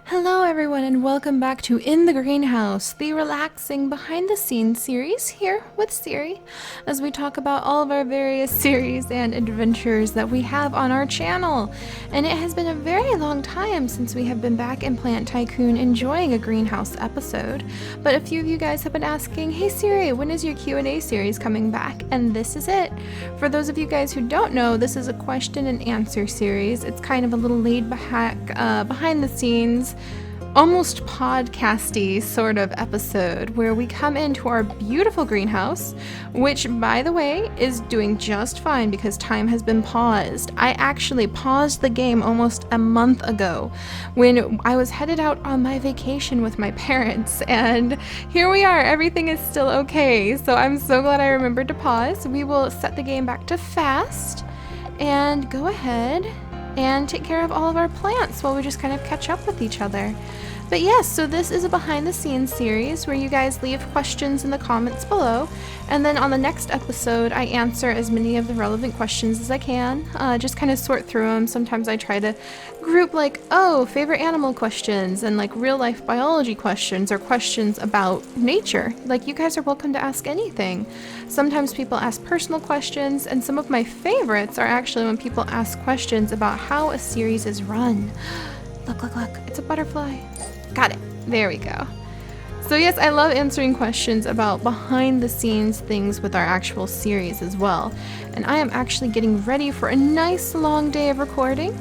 Hello everyone and welcome back to In the Greenhouse, the relaxing behind the scenes series here with Seri, as we talk about all of our various series and adventures that we have on our channel. And it has been a very long time since we have been back in Plant Tycoon enjoying a greenhouse episode, but a few of you guys have been asking, hey Seri, when is your Q&A series coming back? And this is it. For those of you guys who don't know, this is a question and answer series. It's kind of a little laid back, behind the scenes, almost podcasty sort of episode where we come into our beautiful greenhouse, which by the way is doing just fine because time has been paused. I actually paused the game almost a month ago when I was headed out on my vacation with my parents, and here we are, everything is still okay. So I'm so glad I remembered to pause. We will set the game back to fast and go ahead and take care of all of our plants while we just kind of catch up with each other. But yes, so this is a behind the scenes series where you guys leave questions in the comments below, and then on the next episode I answer as many of the relevant questions as I can, just kind of sort through them. Sometimes I try to group like, oh, favorite animal questions and like real life biology questions or questions about nature. Like, you guys are welcome to ask anything. Sometimes people ask personal questions, and some of my favorites are actually when people ask questions about how a series is run. Look, it's a butterfly. Got it. There we go. So yes, I love answering questions about behind the scenes things with our actual series as well. And I am actually getting ready for a nice long day of recording.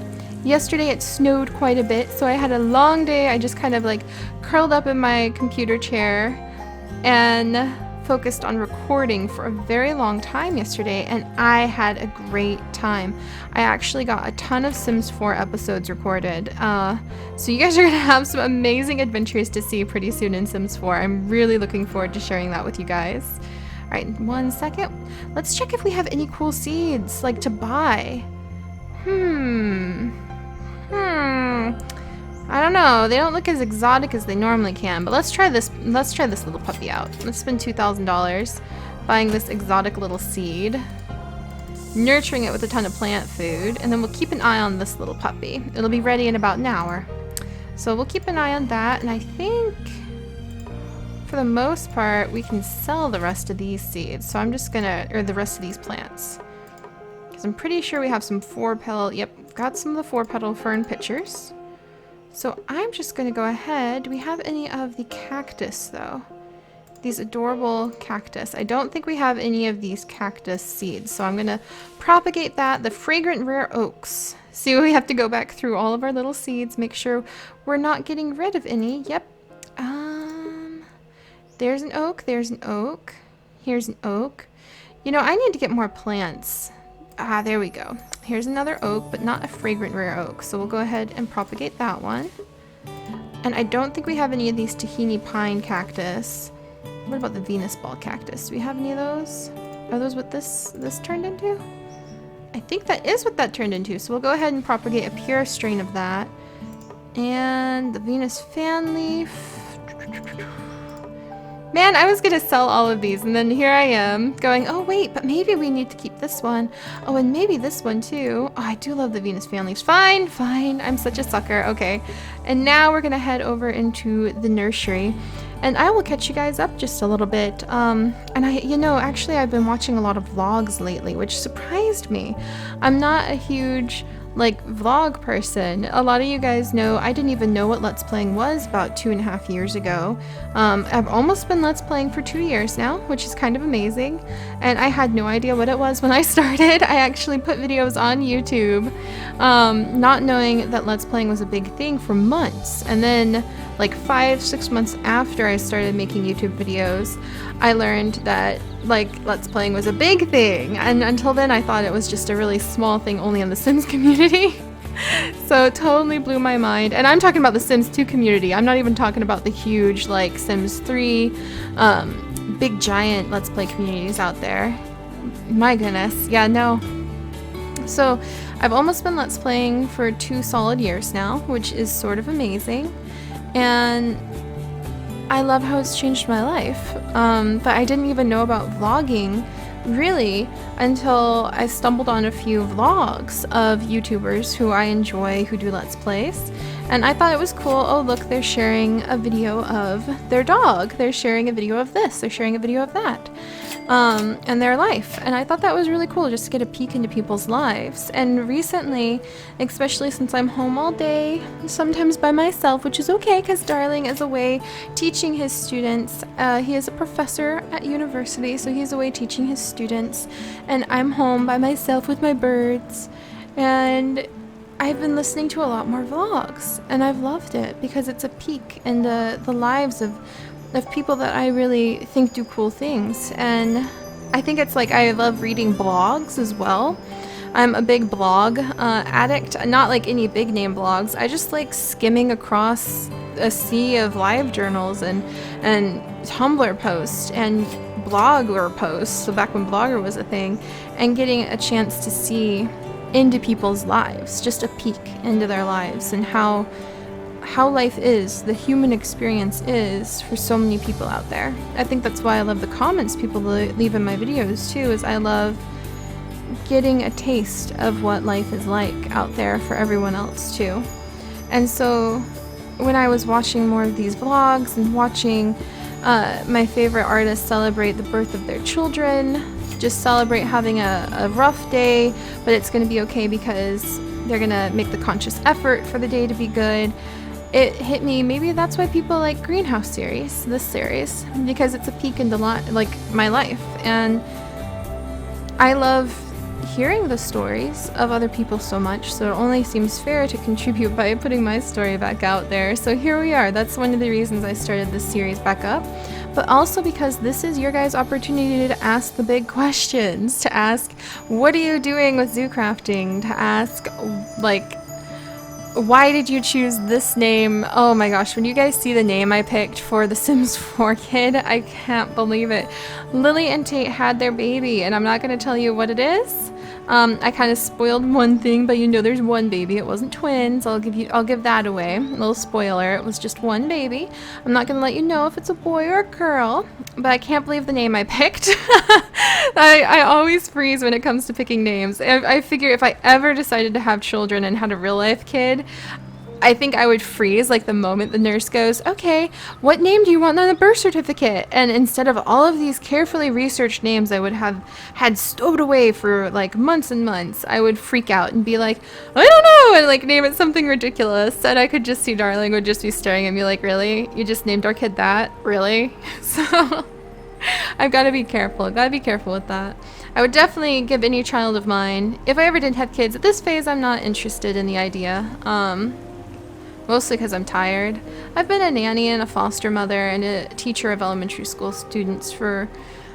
Yesterday it snowed quite a bit, so I had a long day. I just kind of like curled up in my computer chair and focused on recording for a very long time yesterday, and I had a great time. I actually got a ton of Sims 4 episodes recorded, so you guys are gonna have some amazing adventures to see pretty soon in Sims 4. I'm really looking forward to sharing that with you guys. Alright, 1 second. Let's check if we have any cool seeds, like to buy. I don't know, they don't look as exotic as they normally can, but let's try this little puppy out. Let's spend $2,000 buying this exotic little seed, nurturing it with a ton of plant food, and then we'll keep an eye on this little puppy. It'll be ready in about an hour. So we'll keep an eye on that, and I think for the most part we can sell the rest of these seeds. So I'm just gonna, or the rest of these plants, because I'm pretty sure we have some 4-petal, yep, got some of the 4-petal fern pitchers. So I'm just going to go ahead. Do we have any of the cactus though? These adorable cactus. I don't think we have any of these cactus seeds. So I'm going to propagate that. The fragrant rare oaks. See, we have to go back through all of our little seeds. Make sure we're not getting rid of any. Yep. There's an oak. There's an oak. Here's an oak. You know, I need to get more plants. Ah, there we go. Here's another oak, but not a fragrant rare oak. So we'll go ahead and propagate that one. And I don't think we have any of these tahini pine cactus. What about the Venus ball cactus? Do we have any of those? Are those what this turned into? I think that is what that turned into. So we'll go ahead and propagate a pure strain of that. And the Venus fan leaf. Man, I was gonna sell all of these, and then here I am going, oh wait, but maybe we need to keep this one. Oh, and maybe this one too. Oh, I do love the Venus fan leaves. Fine, I'm such a sucker. Okay, and now we're gonna head over into the nursery, and I will catch you guys up just a little bit. And actually I've been watching a lot of vlogs lately, which surprised me. I'm not a huge vlog person. A lot of you guys know I didn't even know what Let's Playing was about 2.5 years ago. I've almost been Let's Playing for 2 years now, which is kind of amazing, and I had no idea what it was when I started. I actually put videos on YouTube, not knowing that Let's Playing was a big thing for months, and then like 5-6 months after I started making YouTube videos, I learned that Let's Playing was a big thing, and until then I thought it was just a really small thing only in the Sims community. So it totally blew my mind, and I'm talking about the Sims 2 community. I'm not even talking about the huge Sims 3 big giant Let's Play communities out there. My goodness, yeah, no. So I've almost been Let's Playing for 2 solid years now, which is sort of amazing, and I love how it's changed my life. But I didn't even know about vlogging really until I stumbled on a few vlogs of YouTubers who I enjoy who do Let's Plays. And I thought it was cool. Oh, look, they're sharing a video of their dog. They're sharing a video of this. They're sharing a video of that. And their life. And I thought that was really cool just to get a peek into people's lives. And recently, especially since I'm home all day, sometimes by myself, which is okay because Darling is away teaching his students. He is a professor at university, so he's away teaching his students. And I'm home by myself with my birds. And I've been listening to a lot more vlogs. And I've loved it because it's a peek into the lives of people that I really think do cool things. And I think it's like I love reading blogs as well. I'm a big blog addict, not like any big name blogs. I just like skimming across a sea of live journals and Tumblr posts and Blogger posts, so back when Blogger was a thing, and getting a chance to see into people's lives, just a peek into their lives and how life is, the human experience is for so many people out there. I think that's why I love the comments people leave in my videos too, is I love getting a taste of what life is like out there for everyone else too. And so when I was watching more of these vlogs and watching my favorite artists celebrate the birth of their children, just celebrate having a rough day, but it's going to be okay because they're going to make the conscious effort for the day to be good. It hit me, maybe that's why people like Greenhouse series, this series, because it's a peek into like my life. And I love hearing the stories of other people so much, so it only seems fair to contribute by putting my story back out there. So here we are. That's one of the reasons I started this series back up, but also because this is your guys' opportunity to ask the big questions, to ask, what are you doing with zoo crafting? To ask, like, why did you choose this name? Oh my gosh, when you guys see the name I picked for the Sims 4 kid, I can't believe it. Lily and Tate had their baby, and I'm not going to tell you what it is. I kind of spoiled one thing, but you know there's one baby. It wasn't twins. I'll give that away. A little spoiler. It was just one baby. I'm not going to let you know if it's a boy or a girl, but I can't believe the name I picked. I always freeze when it comes to picking names. I figure if I ever decided to have children and had a real life kid, I think I would freeze like the moment the nurse goes, okay, what name do you want on the birth certificate? And instead of all of these carefully researched names I would have had stowed away for like months and months, I would freak out and be like, I don't know, and like name it something ridiculous. And I could just see Darling would just be staring at me like, really? You just named our kid that? Really? So I've got to be careful. I've got to be careful with that. I would definitely give any child of mine, if I ever did have kids, at this phase I'm not interested in the idea. Mostly because I'm tired. I've been a nanny and a foster mother and a teacher of elementary school students for,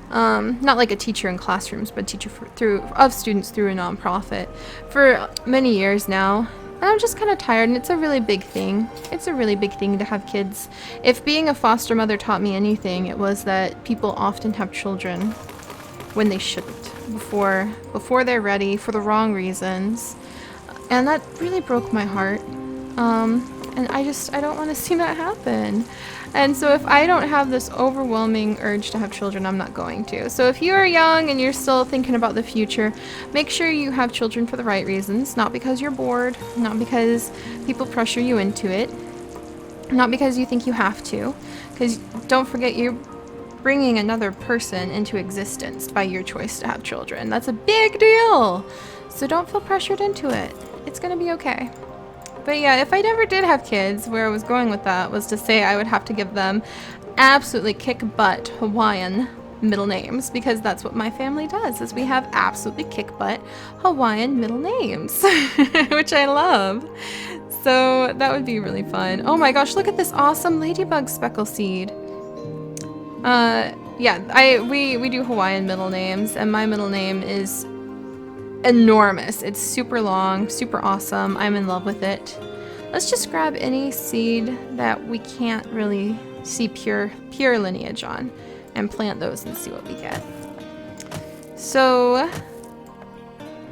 not like a teacher in classrooms, but a teacher of students through a nonprofit for many years now. And I'm just kind of tired, and it's a really big thing. It's a really big thing to have kids. If being a foster mother taught me anything, it was that people often have children when they shouldn't, before they're ready, for the wrong reasons. And that really broke my heart. And I don't want to see that happen. And so if I don't have this overwhelming urge to have children, I'm not going to. So if you are young and you're still thinking about the future, make sure you have children for the right reasons, not because you're bored, not because people pressure you into it, not because you think you have to, because don't forget you're bringing another person into existence by your choice to have children. That's a big deal. So don't feel pressured into it. It's going to be okay. But yeah, if I never did have kids, where I was going with that was to say I would have to give them absolutely kick-butt Hawaiian middle names, because that's what my family does, is we have absolutely kick-butt Hawaiian middle names, which I love. So that would be really fun. Oh my gosh, look at this awesome ladybug speckle seed. Yeah, we do Hawaiian middle names, and my middle name is enormous. It's super long, super awesome. I'm in love with it. Let's just grab any seed that we can't really see pure lineage on and plant those and see what we get. So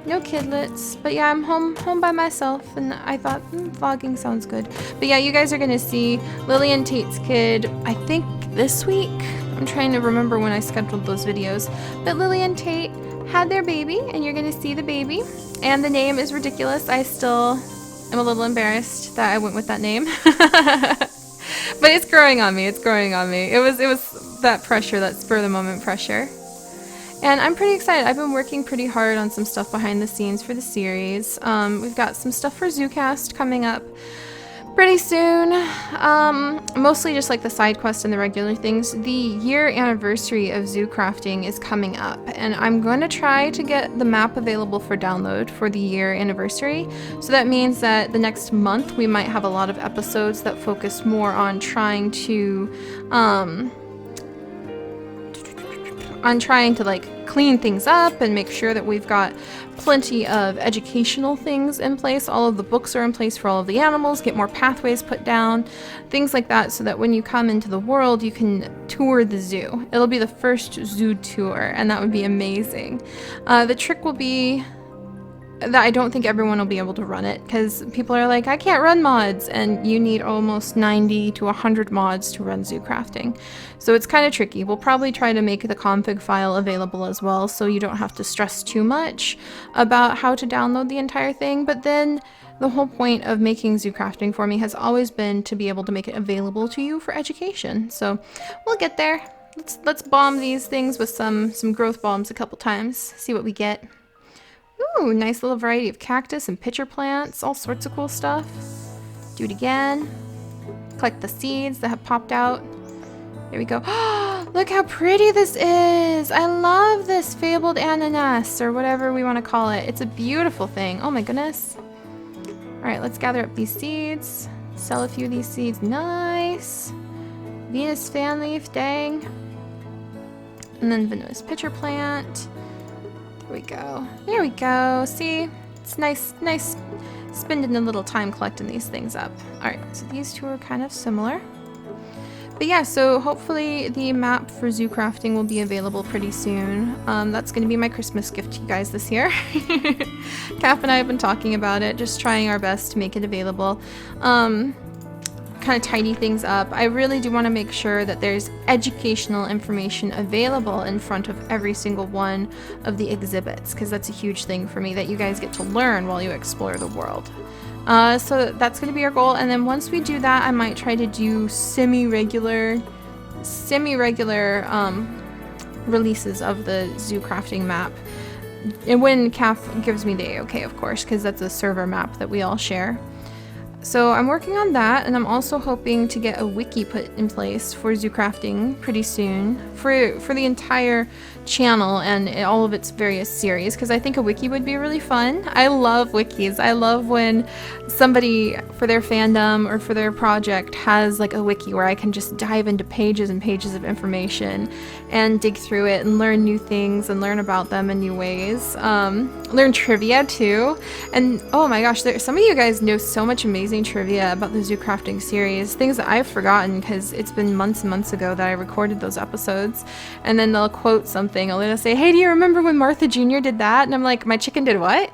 no kidlets, but yeah, I'm home by myself, and I thought vlogging sounds good. But yeah, you guys are gonna see Lily and Tate's kid, I think this week. I'm trying to remember when I scheduled those videos. But Lily and Tate had their baby, and you're going to see the baby. And the name is ridiculous. I still am a little embarrassed that I went with that name. But it's growing on me. It's growing on me. It was that pressure, that spur of the moment pressure. And I'm pretty excited. I've been working pretty hard on some stuff behind the scenes for the series. We've got some stuff for ZooCast coming up pretty soon. Mostly just like the side quests and the regular things. The year anniversary of zoo crafting is coming up, and I'm going to try to get the map available for download for the year anniversary. So that means that the next month we might have a lot of episodes that focus more on trying to like clean things up and make sure that we've got plenty of educational things in place. All of the books are in place for all of the animals, get more pathways put down, things like that, so that when you come into the world you can tour the zoo. It'll be the first zoo tour, and that would be amazing. The trick will be that I don't think everyone will be able to run it, because people are like, I can't run mods, and you need almost 90 to 100 mods to run zoo crafting. So it's kind of tricky. We'll probably try to make the config file available as well, so you don't have to stress too much about how to download the entire thing. But then the whole point of making zoo crafting for me has always been to be able to make it available to you for education. So we'll get there. Let's bomb these things with some growth bombs a couple times, see what we get. Ooh, nice little variety of cactus and pitcher plants, all sorts of cool stuff. Do it again. Collect the seeds that have popped out. There we go. Look how pretty this is! I love this fabled ananas, or whatever we want to call it. It's a beautiful thing. Oh my goodness. Alright, let's gather up these seeds. Sell a few of these seeds. Nice! Venus fanleaf, dang. And then Venus pitcher plant. There we go. There we go. See? It's nice spending a little time collecting these things up. Alright, so these two are kind of similar. But yeah, so hopefully the map for zoo crafting will be available pretty soon. That's going to be my Christmas gift to you guys this year. Cap and I have been talking about it, just trying our best to make it available. Kind of tidy things up. I really do want to make sure that there's educational information available in front of every single one of the exhibits, because that's a huge thing for me, that you guys get to learn while you explore the world. So that's going to be our goal, and then once we do that, I might try to do semi-regular releases of the zoo crafting map, and when CAF gives me the okay, of course, because that's a server map that we all share. So I'm working on that, and I'm also hoping to get a wiki put in place for zoo crafting pretty soon for the entire channel and all of its various series, because I think a wiki would be really fun. I love wikis. I love when somebody for their fandom or for their project has like a wiki where I can just dive into pages and pages of information and dig through it and learn new things and learn about them in new ways. Learn trivia too. And oh my gosh, some of you guys know so much amazing trivia about the zoo crafting series, things that I've forgotten because it's been months and months ago that I recorded those episodes. And then they'll quote something. They'll say, hey, do you remember when Martha Jr. did that? And I'm like, my chicken did what?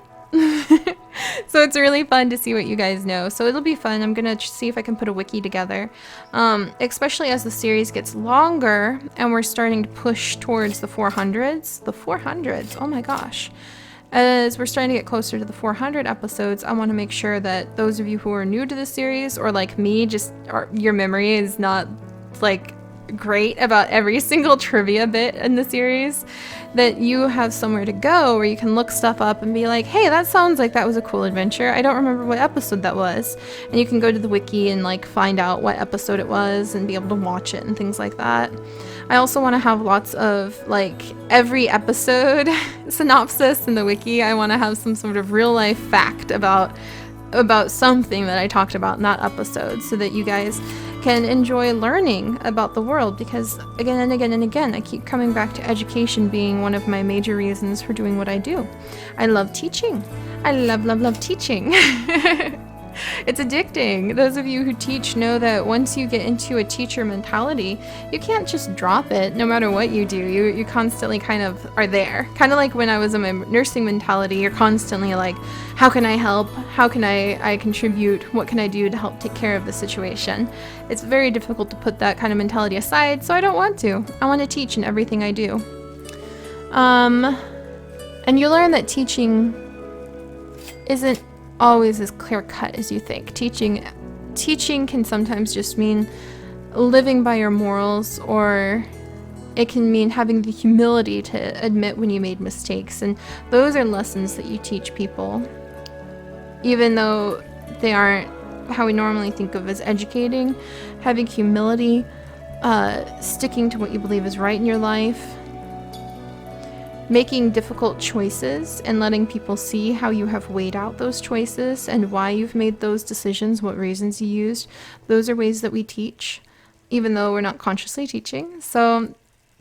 So it's really fun to see what you guys know. So it'll be fun. I'm gonna see if I can put a wiki together, especially as the series gets longer and we're starting to push towards the 400s. The 400s, oh my gosh. As we're starting to get closer to the 400 episodes, I want to make sure that those of you who are new to the series, or like me, your memory is not like great about every single trivia bit in the series, that you have somewhere to go where you can look stuff up and be like, hey, that sounds like that was a cool adventure. I don't remember what episode that was. And you can go to the wiki and like find out what episode it was and be able to watch it and things like that. I also want to have lots of like every episode synopsis in the wiki. I want to have some sort of real life fact about something that I talked about in that episode, so that you guys can enjoy learning about the world, because again and again and again I keep coming back to education being one of my major reasons for doing what I do. I love teaching. I love teaching. It's addicting. Those of you who teach know that once you get into a teacher mentality, you can't just drop it no matter what you do. You constantly kind of are there. Kind of like when I was in my nursing mentality, you're constantly like, how can I help? How can I contribute? What can I do to help take care of the situation? It's very difficult to put that kind of mentality aside, so I don't want to. I want to teach in everything I do. And you learn that teaching isn't always as clear-cut as you think. Teaching can sometimes just mean living by your morals, or it can mean having the humility to admit when you made mistakes, and those are lessons that you teach people, even though they aren't how we normally think of as educating. Having humility, sticking to what you believe is right in your life, making difficult choices and letting people see how you have weighed out those choices and why you've made those decisions, what reasons you used. Those are ways that we teach, even though we're not consciously teaching. So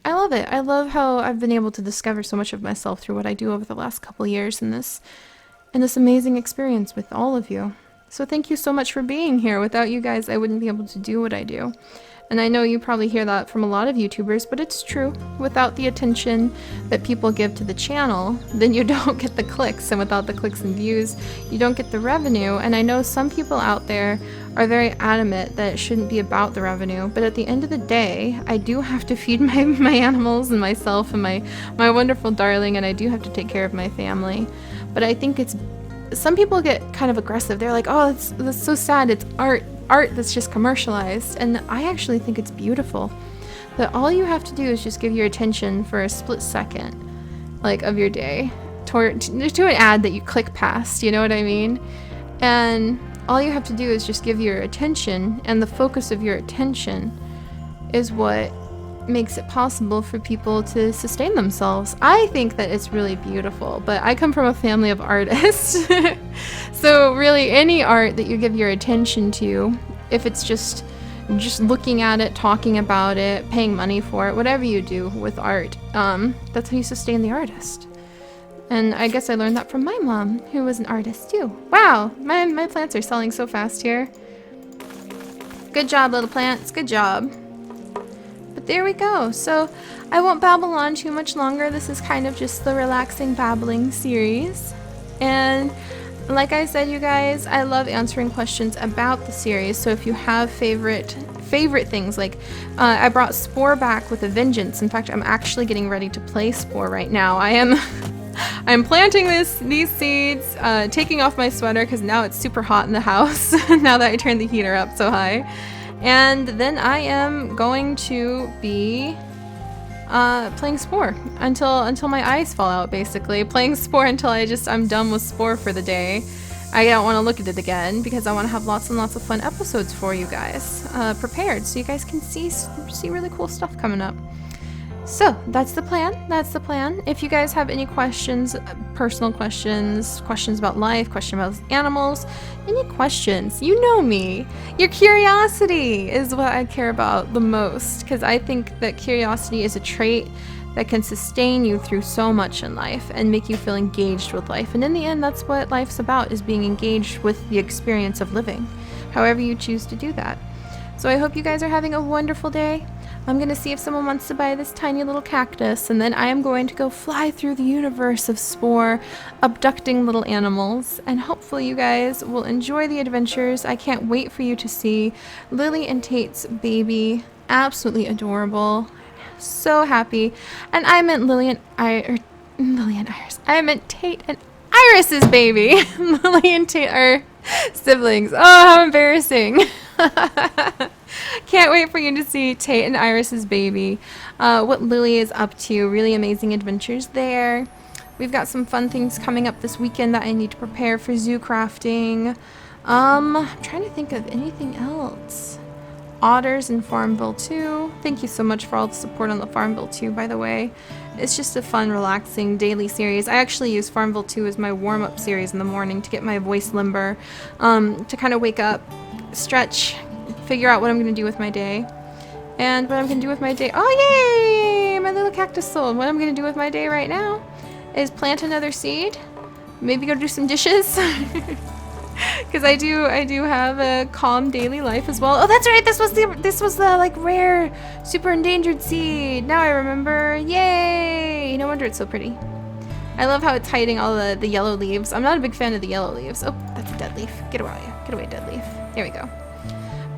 I love it. I love how I've been able to discover so much of myself through what I do over the last couple years in this amazing experience with all of you. So thank you so much for being here. Without you guys, I wouldn't be able to do what I do. And I know you probably hear that from a lot of YouTubers, but it's true. Without the attention that people give to the channel, then you don't get the clicks. And without the clicks and views, you don't get the revenue. And I know some people out there are very adamant that it shouldn't be about the revenue. But at the end of the day, I do have to feed my animals and myself and my wonderful darling, and I do have to take care of my family. But I think some people get kind of aggressive. They're like, oh, that's so sad. It's art that's just commercialized. And I actually think it's beautiful that all you have to do is just give your attention for a split second, like, of your day to an ad that you click past, you know what I mean? And all you have to do is just give your attention, and the focus of your attention is what makes it possible for people to sustain themselves. I think that it's really beautiful, but I come from a family of artists. So really any art that you give your attention to, if it's just looking at it, talking about it, paying money for it, whatever you do with art, that's how you sustain the artist. And I guess I learned that from my mom, who was an artist too. Wow, my plants are selling so fast here. Good job, little plants, good job. But there we go. So I won't babble on too much longer. This is kind of just the relaxing babbling series. And like I said, you guys, I love answering questions about the series. So if you have favorite things, like I brought Spore back with a vengeance. In fact, I'm actually getting ready to play Spore right now. I'm planting these seeds, taking off my sweater because now it's super hot in the house now that I turned the heater up so high. And then I am going to be playing Spore until my eyes fall out, basically. Playing Spore until I'm done with Spore for the day. I don't want to look at it again because I want to have lots and lots of fun episodes for you guys prepared, so you guys can see really cool stuff coming up. So that's the plan. If you guys have any questions, personal questions about life, questions about animals, any questions, you know me. Your curiosity is what I care about the most, because I think that curiosity is a trait that can sustain you through so much in life and make you feel engaged with life. And in the end, that's what life's about, is being engaged with the experience of living, however you choose to do that. So I hope you guys are having a wonderful day. I'm going to see if someone wants to buy this tiny little cactus, and then I am going to go fly through the universe of Spore, abducting little animals, and hopefully you guys will enjoy the adventures. I can't wait for you to see Lily and Tate's baby. Absolutely adorable. So happy. And I meant Lily and Iris. I meant Tate and Iris's baby. Lily and Tate are siblings. Oh, how embarrassing. Can't wait for you to see Tate and Iris's baby. What Lily is up to. Really amazing adventures there. We've got some fun things coming up this weekend that I need to prepare for zoo crafting. I'm trying to think of anything else. Otters in Farmville 2. Thank you so much for all the support on the Farmville 2, by the way. It's just a fun, relaxing daily series. I actually use Farmville 2 as my warm-up series in the morning to get my voice limber, to kind of wake up, stretch, figure out what I'm going to do with my day. And what I'm going to do with my day... Oh, yay! My little cactus sold. What I'm going to do with my day right now is plant another seed. Maybe go do some dishes. Because I do have a calm daily life as well. Oh, that's right. This was the like rare, super endangered seed. Now I remember. Yay! No wonder it's so pretty. I love how it's hiding all the yellow leaves. I'm not a big fan of the yellow leaves. Oh, that's a dead leaf. Get away, dead leaf. There we go.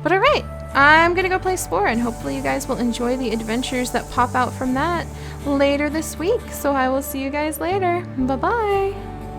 But all right, I'm gonna go play Spore, and hopefully you guys will enjoy the adventures that pop out from that later this week. So I will see you guys later. Bye bye.